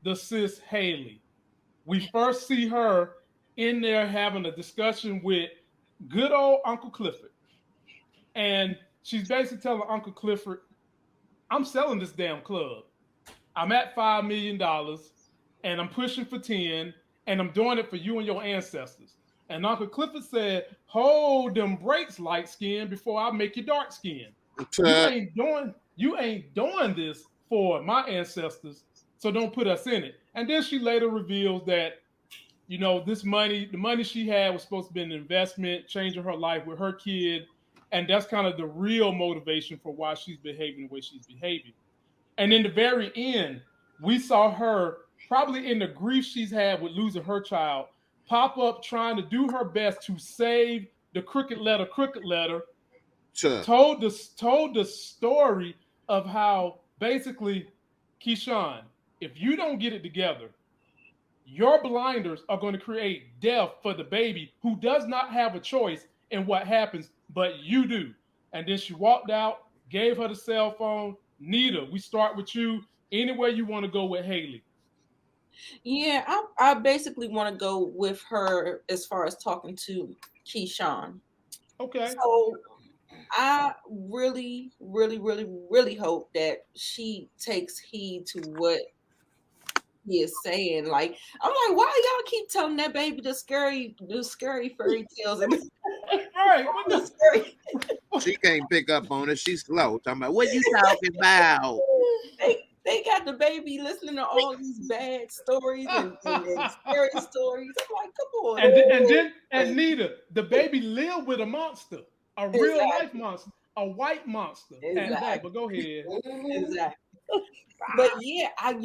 the sis Hailey. We first see her in there having a discussion with good old Uncle Clifford. And she's basically telling Uncle Clifford, I'm selling this damn club. I'm at $5 million and I'm pushing for 10 and I'm doing it for you and your ancestors. And Uncle Clifford said, hold them brakes, light skin, before I make you dark skin. You ain't doing this for my ancestors, so don't put us in it. And then she later reveals that, this money, the money she had was supposed to be an investment, changing her life with her kid. And that's kind of the real motivation for why she's behaving the way she's behaving. And in the very end, we saw her probably in the grief she's had with losing her child, pop up trying to do her best to save the crooked letter. Sure. Told the story of how basically, Keyshawn, if you don't get it together, your blinders are going to create death for the baby who does not have a choice in what happens, but you do. And then she walked out, gave her the cell phone. Nita, we start with you. Anywhere you want to go with Hailey. Yeah, I basically want to go with her as far as talking to Keyshawn. Okay. So I really, really, really, really hope that she takes heed to what he is saying. Like, I'm like, why y'all keep telling that baby the scary fairy tales and Right. the scary. She can't pick up on it. She's slow. Talking about, what you talking about? They got the baby listening to all these bad stories and scary stories. I'm like, come on. And Nita, the baby lived with a monster, a real life monster, a white monster. Exactly. But go ahead. Exactly. But yeah, I'm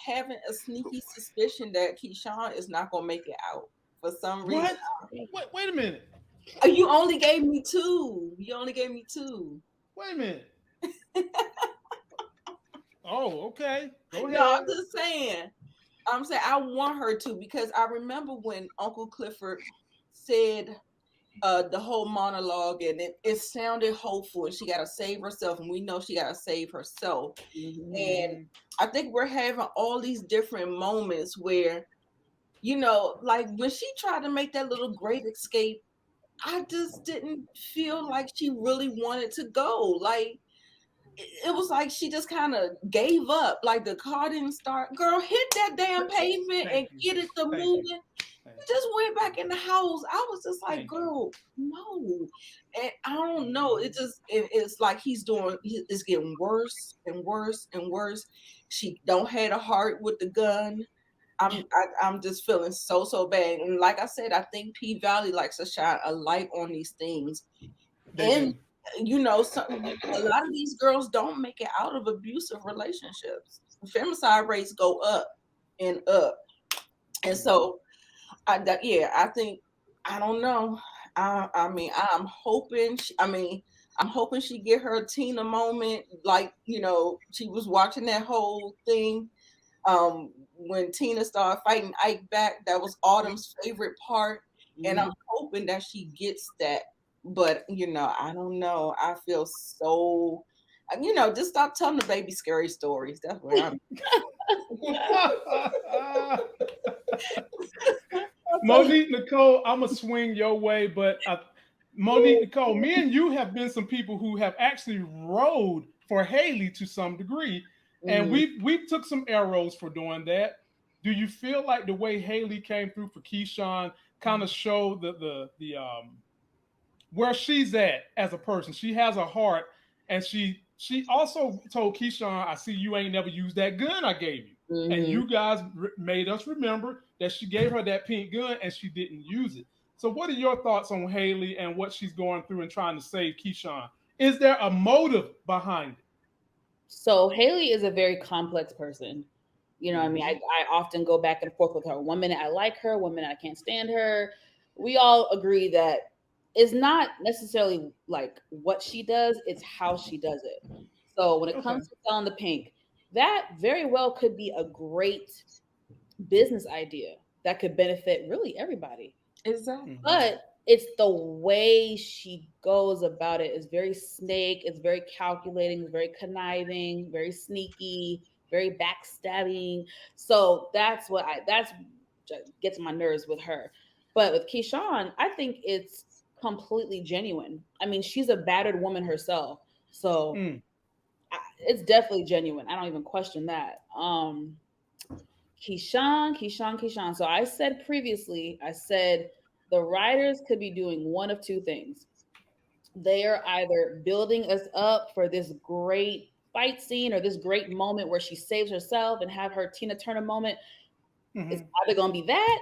having a sneaky suspicion that Keyshawn is not gonna make it out for some reason. What? Wait a minute. You only gave me two. Wait a minute. Oh, okay. Go ahead. No, I'm just saying. I'm saying I want her to, because I remember when Uncle Clifford said the whole monologue, and it sounded hopeful, and she got to save herself, and we know she got to save herself. Mm-hmm. And I think we're having all these different moments where, like when she tried to make that little great escape, I just didn't feel like she really wanted to go. Like, it was like she just kind of gave up. Like, the car didn't start. Girl, hit that damn pavement and get it to moving. Just went back in the house. I was just like, girl, no. And I don't know. It's like it's getting worse and worse and worse. She don't have a heart with the gun. I'm just feeling so bad. And like I said, I think P Valley likes to shine a light on these things. And a lot of these girls don't make it out of abusive relationships. Femicide rates go up and up. And so I think, I don't know. I'm hoping she get her Tina moment. Like, she was watching that whole thing. When Tina started fighting Ike back, that was Autumn's favorite part. And I'm hoping that she gets that. But, I don't know. I feel so, just stop telling the baby scary stories. That's where I'm. Monique Nicole, I'm going to swing your way, but Monique Nicole, me and you have been some people who have actually rode for Hailey to some degree, and we took some arrows for doing that. Do you feel like the way Hailey came through for Keyshawn kind of showed the where she's at as a person? She has a heart, and she also told Keyshawn, I see you ain't never used that gun I gave you. Mm-hmm. And you guys made us remember that she gave her that pink gun and she didn't use it. So what are your thoughts on Hailey and what she's going through and trying to save Keyshawn? Is there a motive behind it? So Hailey is a very complex person. I mean, I often go back and forth with her. 1 minute I like her, 1 minute I can't stand her. We all agree that it's not necessarily like what she does, it's how she does it. So when it comes to selling the pink, that very well could be a great business idea that could benefit really everybody. Exactly. But it's the way she goes about it is very snake, it's very calculating, it's very conniving, very sneaky, very backstabbing. So that's gets my nerves with her. But with Keyshawn, I think it's completely genuine. I mean, she's a battered woman herself. So it's definitely genuine. I don't even question that. Keyshawn. So I said previously, the writers could be doing one of two things. They are either building us up for this great fight scene or this great moment where she saves herself and have her Tina Turner moment. It's either going to be that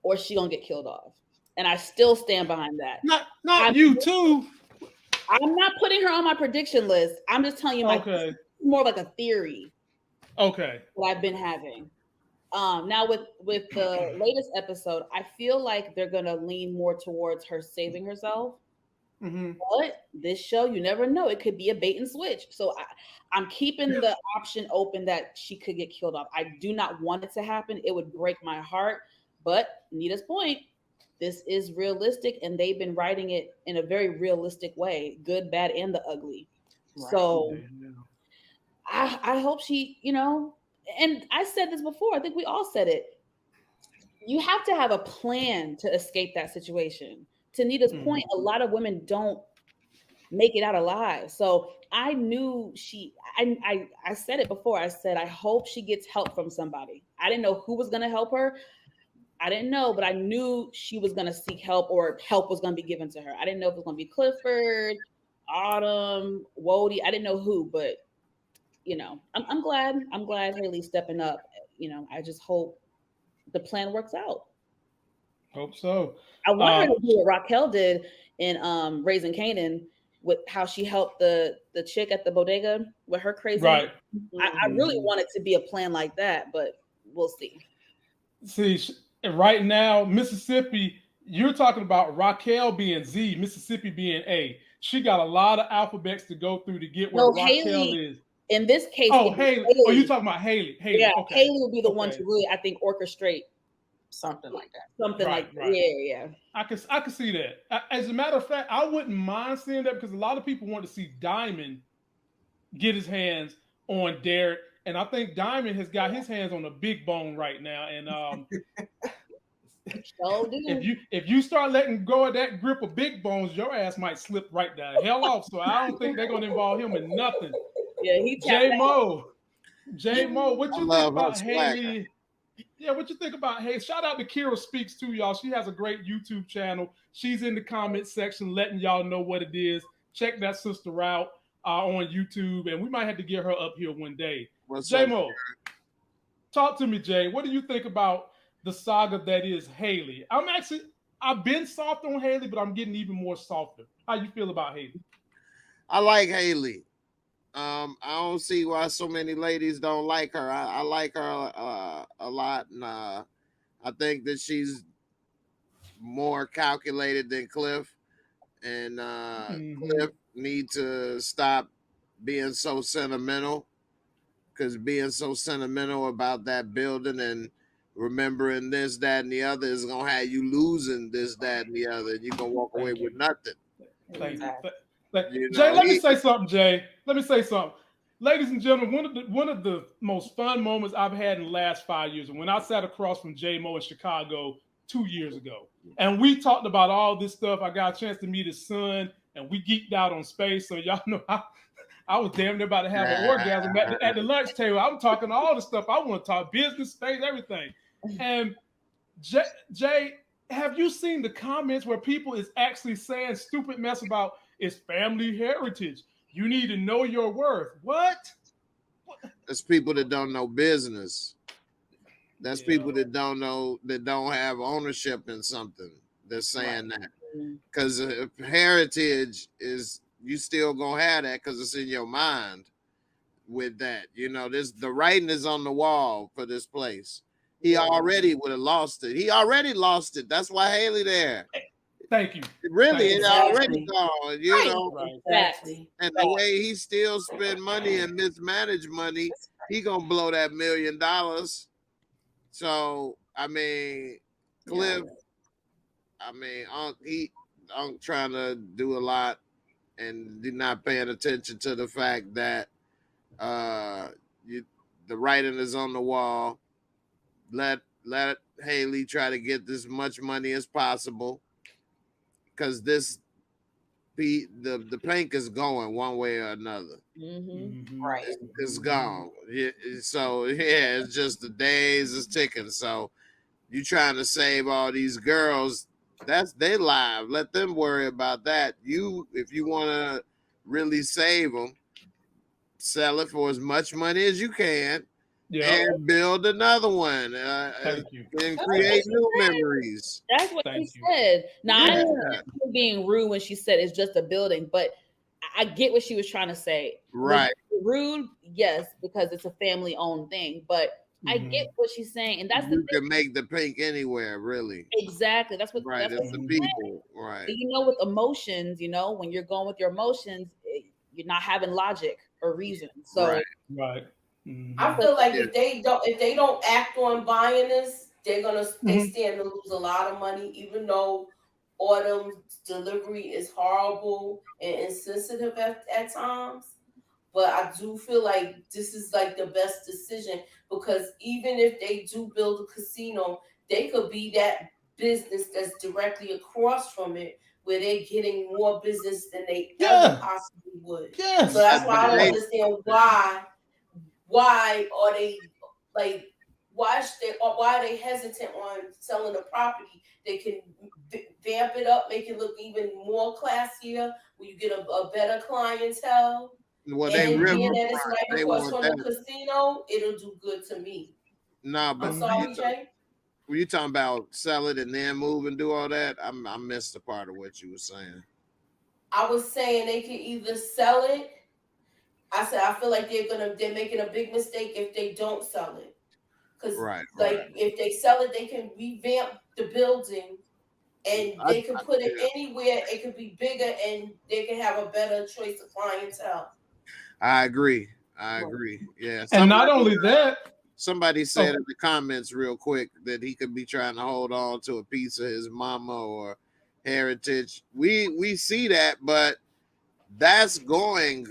or she going to get killed off. And I still stand behind that. Not you too. I'm not putting her on my prediction list. I'm just telling you more like a theory. Okay. What I've been having. Now with the latest episode, I feel like they're gonna lean more towards her saving herself. But this show, you never know. It could be a bait and switch. So I'm keeping the option open that she could get killed off. I do not want it to happen. It would break my heart. But Nita's point, this is realistic, and they've been writing it in a very realistic way, good, bad, and the ugly. Right. So I hope she, and I said this before, I think we all said it. You have to have a plan to escape that situation. To Nita's point, a lot of women don't make it out alive. So I knew I said it before. I said, I hope she gets help from somebody. I didn't know who was going to help her. I didn't know, but I knew she was going to seek help or help was going to be given to her. I didn't know if it was going to be Clifford, Autumn, Wody. I didn't know who, but I'm glad Hailey's stepping up. I just hope the plan works out. Hope so. I want her to do what Raquel did in Raising Canaan with how she helped the chick at the bodega with her crazy. Right. I really want it to be a plan like that, but we'll see. See, right now, Mississippi, you're talking about Raquel being Z, Mississippi being A. She got a lot of alphabets to go through to get where Raquel Hailey, is. In this case, Hailey. Oh, you're talking about Hailey. Yeah, okay. Hailey will be the one to really, I think, orchestrate something like that. Right. Yeah. I can see that. As a matter of fact, I wouldn't mind seeing that because a lot of people want to see Diamond get his hands on Derek, and I think Diamond has got his hands on a big bone right now. And if you start letting go of that grip of big bones, your ass might slip right the hell off. So I don't think they're gonna involve him in nothing. Yeah, he J-Mo, what you think about Hailey? Yeah, what you think about Hailey? Shout out to Kira Speaks too, y'all. She has a great YouTube channel. She's in the comment section letting y'all know what it is. Check that sister out on YouTube, and we might have to get her up here one day. J-Mo, talk to me, Jay. What do you think about the saga that is Hailey? I've been soft on Hailey, but I'm getting even more softer. How you feel about Hailey? I like Hailey. I don't see why so many ladies don't like her. I like her a lot, and I think that she's more calculated than Cliff. And Cliff need to stop being so sentimental, because being so sentimental about that building and remembering this, that, and the other is gonna have you losing this, that, and the other, and you're gonna walk away with nothing. Thank you. Jay, let me say something, Jay. Let me say something. Ladies and gentlemen, one of the most fun moments I've had in the last 5 years, when I sat across from J-Mo in Chicago 2 years ago, and we talked about all this stuff. I got a chance to meet his son, and we geeked out on space. So y'all know I was damn near about to have an orgasm at the lunch table. I'm talking all the stuff I want to talk, business, space, everything. And Jay, have you seen the comments where people is actually saying stupid mess about it's family heritage? You need to know your worth. What? That's people that don't know business. That's people that don't know, that don't have ownership in something. They're saying that. Because heritage is, you still gonna have that because it's in your mind with that. The writing is on the wall for this place. He already would have lost it. He already lost it. That's why Hailey there. Thank you. Really, it's already gone, Exactly. And the way he still spend money and mismanage money, he gonna blow that $1 million. So, Cliff, I'm trying to do a lot and not paying attention to the fact that the writing is on the wall. Let Hailey try to get as much money as possible, because the pink is going one way or another. Right. It's gone. So yeah, it's just the days is ticking. So you trying to save all these girls? That's their life. Let them worry about that. If you want to really save them, sell it for as much money as you can, and build another one. Thank you. And create new memories. That's what she said. Now, I know she was being rude when she said it's just a building, but I get what she was trying to say. Right. Rude, yes, because it's a family-owned thing, but I get what she's saying, and that's you can make the pink anywhere, really. Exactly. That's what. Right. That's it's the people. Right. You know, with emotions, you know, when you're going with your emotions, you're not having logic or reason. So, right. I feel like if they don't act on buying this, they stand to lose a lot of money, even though Autumn's delivery is horrible and insensitive at times. But I do feel like this is like the best decision, because even if they do build a casino, they could be that business that's directly across from it, where they're getting more business than they ever possibly would. Yes. So that's why I don't understand why are they like why are they hesitant on selling the property? They can vamp it up, make it look even more classier, where you get a better clientele. Well, and being that it's right across from the casino, it'll do good to me. No, but I'm sorry, Jay. Were you talking about sell it and then move and do all that? I missed the part of what you were saying. I was saying they can either sell it. I said I feel like they're making a big mistake if they don't sell it. Because if they sell it, they can revamp the building and they can put it anywhere. It could be bigger and they can have a better choice of clientele. I agree. Yeah. And not only that, somebody said in the comments real quick that he could be trying to hold on to a piece of his mama or heritage. We see that, but that's going.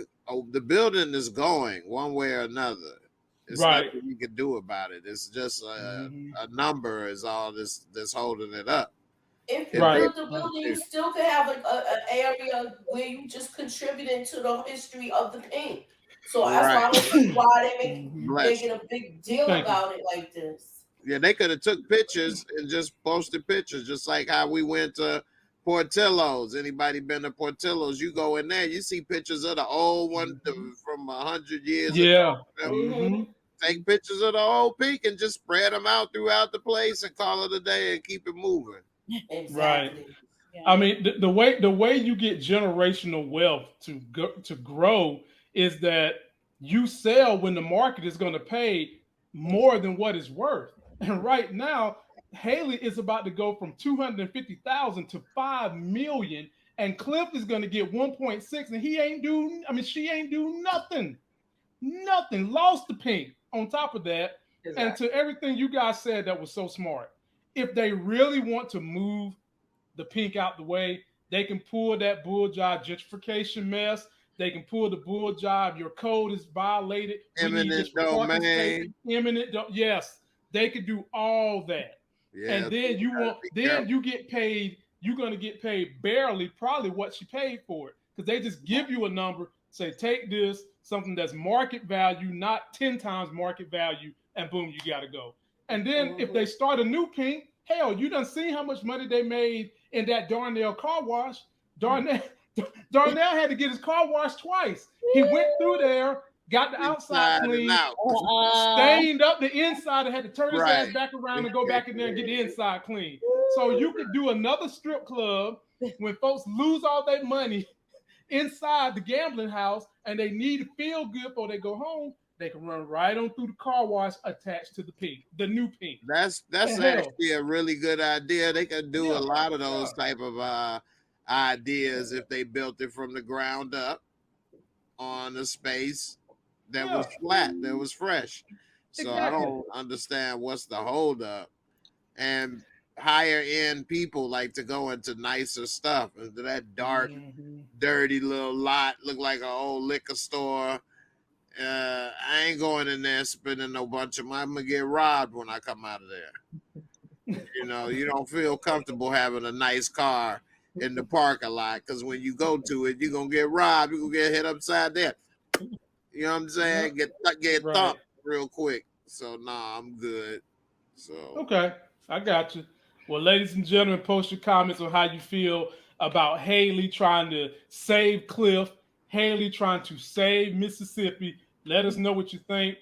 The building is going one way or another. It's nothing we can do about it. It's just a number is all that's holding it up. If you build the building, you still could have an area where you just contributing to the history of the paint. So that's why I don't see why they making a big deal about it like this. Yeah, they could have took pictures and just posted pictures, just like how we went to Portillo's. Anybody been to Portillo's? You go in there, you see pictures of the old one from 100 years ago. Take pictures of the old peak and just spread them out throughout the place and call it a day and keep it moving. Exactly. Right. Yeah. I mean, the way you get generational wealth to grow is that you sell when the market is going to pay more than what it's worth. And right now, Hailey is about to go from 250,000 to 5 million, and Cliff is going to get 1.6, and she ain't do nothing. Lost the pink on top of that. Exactly. And to everything you guys said that was so smart. If they really want to move the pink out the way, they can pull that bull jive gentrification mess. They can pull the bull jive. Your code is violated. Eminent domain. Yes, they could do all that. Yeah, and then you get paid. You're going to get paid barely, probably what she paid for it, because they just give you a number, say take this, something that's market value, not 10 times market value, and boom, you got to go. And then if they start a new pink, hell, you done seen how much money they made in that Darnell car wash. Darnell had to get his car washed twice. He went through there, got the outside clean, stained up the inside, and had to turn his ass back around and go back in there and get the inside clean. So you could do another strip club when folks lose all their money inside the gambling house and they need to feel good before they go home. They can run right on through the car wash attached to the pink, the new pink. That's actually a really good idea. They could do a lot of those type of ideas if they built it from the ground up on a space that was flat, that was fresh. So I don't understand what's the holdup. And higher end people like to go into nicer stuff. Into that dark, dirty little lot, look like an old liquor store. I ain't going in there spending no bunch of money. I'm gonna get robbed when I come out of there. You don't feel comfortable having a nice car in the parking lot because when you go to it, you're gonna get robbed. You're gonna get hit upside down. You know what I'm saying? Get thumped real quick. So I'm good. So okay, I got you. Well, ladies and gentlemen, post your comments on how you feel about Hailey trying to save Cliff, Hailey trying to save Mississippi. Let us know what you think.